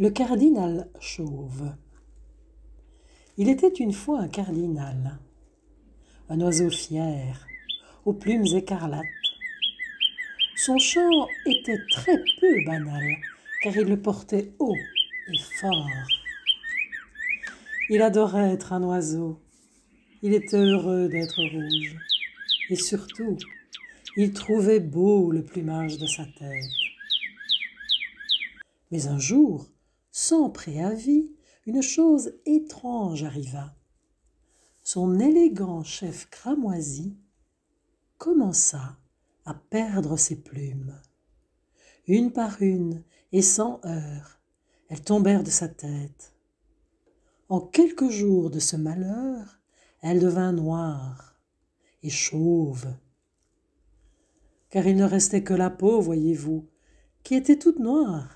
Le cardinal chauve. Il était une fois un cardinal, un oiseau fier, aux plumes écarlates. Son chant était très peu banal, car il le portait haut et fort. Il adorait être un oiseau, il était heureux d'être rouge, et surtout, il trouvait beau le plumage de sa tête. Mais un jour, sans préavis, une chose étrange arriva. Son élégant chef cramoisi commença à perdre ses plumes. Une par une, et sans heurts, elles tombèrent de sa tête. En quelques jours de ce malheur, elle devint noire et chauve. Car il ne restait que la peau, voyez-vous, qui était toute noire.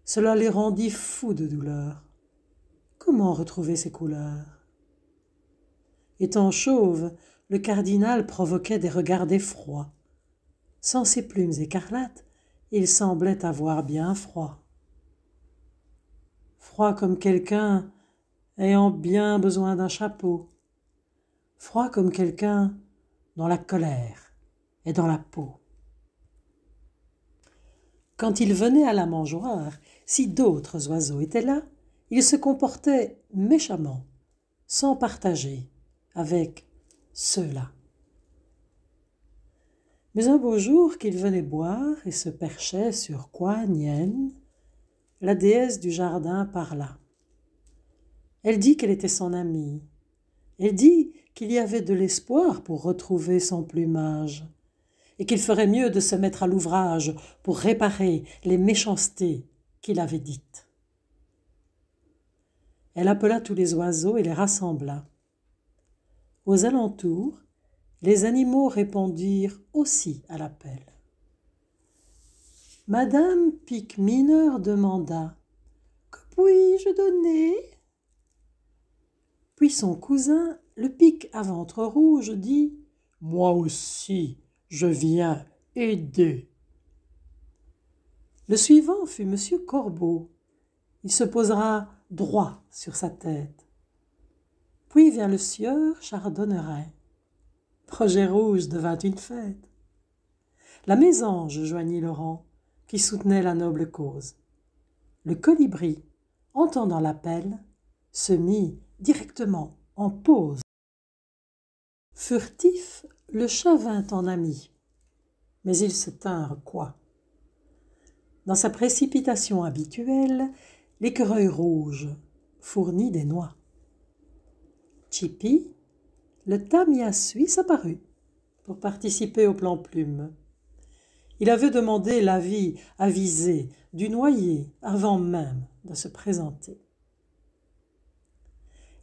Cela les rendit fous de douleur. Comment retrouver ses couleurs? Étant chauve, le cardinal provoquait des regards d'effroi. Sans ses plumes écarlates, il semblait avoir bien froid. Froid comme quelqu'un ayant bien besoin d'un chapeau. Froid comme quelqu'un dont la colère est dans la peau. Quand il venait à la mangeoire, si d'autres oiseaux étaient là, il se comportait méchamment, sans partager avec ceux-là. Mais un beau jour qu'il venait boire et se perchait sur Kuan Yin, la déesse du jardin parla. Elle dit qu'elle était son amie. Elle dit qu'il y avait de l'espoir pour retrouver son plumage et qu'il ferait mieux de se mettre à l'ouvrage pour réparer les méchancetés qu'il avait dites. Elle appela tous les oiseaux et les rassembla. Aux alentours, les animaux répondirent aussi à l'appel. Madame Pique-Mineur demanda « Que puis-je donner ?» Puis son cousin, le Pique à ventre rouge, dit « Moi aussi, je viens aider. » Le suivant fut Monsieur Corbeau. Il se posera droit sur sa tête. Puis vient le sieur Chardonneret. Projet Rouge devint une fête. La mésange joignit le rang, qui soutenait la noble cause. Le colibri, entendant l'appel, se mit directement en pose. Furtif, le chat vint en ami, mais ils se tinrent coi. Dans sa précipitation habituelle, l'écureuil rouge fournit des noix. Chippy, le tamia suisse apparut pour participer au plan plume. Il avait demandé l'avis avisé du noyer avant même de se présenter.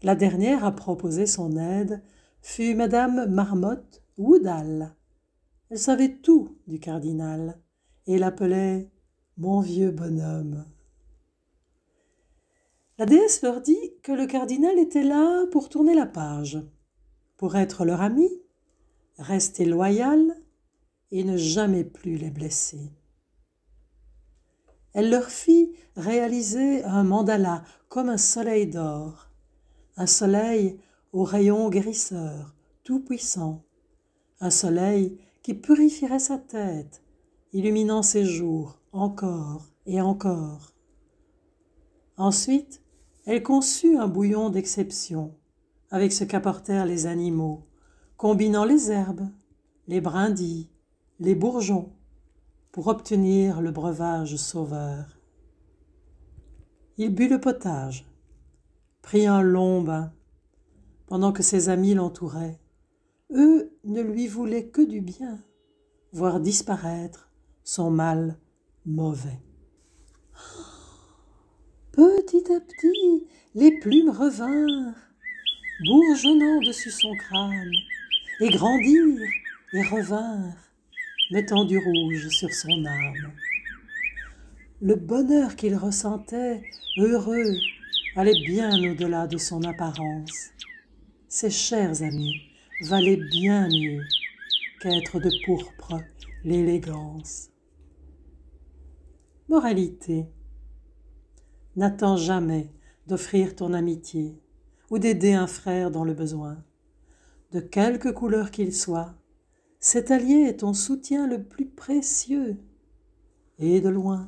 La dernière à proposer son aide fut Madame Marmotte Woodall. Elle savait tout du cardinal et l'appelait « mon vieux bonhomme ». La déesse leur dit que le cardinal était là pour tourner la page, pour être leur ami, rester loyal et ne jamais plus les blesser. Elle leur fit réaliser un mandala comme un soleil d'or, un soleil aux rayons guérisseurs, tout puissant, un soleil qui purifierait sa tête, illuminant ses jours encore et encore. Ensuite, elle conçut un bouillon d'exception, avec ce qu'apportèrent les animaux, combinant les herbes, les brindilles, les bourgeons, pour obtenir le breuvage sauveur. Il but le potage, prit un long bain, pendant que ses amis l'entouraient. Eux ne lui voulaient que du bien, voir disparaître son mal mauvais. Petit à petit, les plumes revinrent, bourgeonnant dessus son crâne, et grandirent et revinrent, mettant du rouge sur son âme. Le bonheur qu'il ressentait, heureux, allait bien au-delà de son apparence. Ses chers amis valaient bien mieux qu'être de pourpre l'élégance. Moralité. N'attends jamais d'offrir ton amitié ou d'aider un frère dans le besoin. De quelque couleur qu'il soit, cet allié est ton soutien le plus précieux, et de loin.